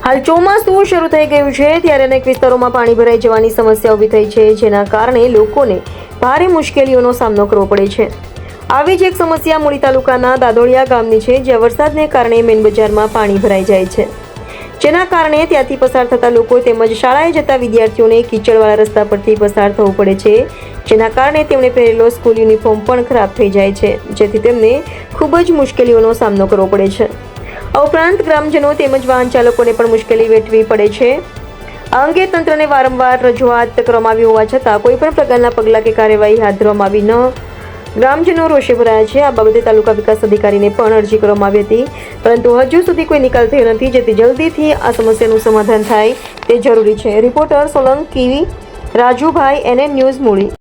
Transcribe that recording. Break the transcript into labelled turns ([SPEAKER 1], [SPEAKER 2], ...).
[SPEAKER 1] હાલ ચોમાસું શરૂ થઈ ગયું છે ત્યારે અનેક વિસ્તારોમાં પાણી ભરાઈ જવાની સમસ્યા ઊભી થઈ છે, જેના કારણે લોકોને ભારે મુશ્કેલીઓનો સામનો કરવો પડે છે। આવી જ એક સમસ્યા મૂળી તાલુકાના દાદોડિયા ગામની છે, જ્યાં વરસાદને કારણે મેન બજારમાં પાણી ભરાઈ જાય છે, જેના કારણે ત્યાંથી પસાર થતા લોકો તેમજ શાળાએ જતા વિદ્યાર્થીઓને કીચડવાળા રસ્તા પરથી પસાર થવું પડે છે, જેના કારણે તેમણે પહેરેલો સ્કૂલ યુનિફોર્મ પણ ખરાબ થઈ જાય છે, જેથી તેમને ખૂબ જ મુશ્કેલીઓનો સામનો કરવો પડે છે। આ ઉપરાંત ગ્રામજનો તેમજ વાહન ચાલકોને પણ મુશ્કેલી વેઠવી પડે છે। આ અંગે તંત્રને વારંવાર રજૂઆત કરવામાં આવી હોવા છતાં કોઈ પણ પ્રકારના પગલાં કે કાર્યવાહી હાથ ધરવામાં આવી ન ગ્રામજનો રોષે ભરાયા છે। આ બાબતે તાલુકા વિકાસ અધિકારીને પણ અરજી કરવામાં આવી હતી, પરંતુ હજુ સુધી કોઈ નિકાલ થયો નથી, જેથી જલ્દીથી આ સમસ્યાનું સમાધાન થાય તે જરૂરી છે। Reporter Solanki Rajubhai, NN news, Muli.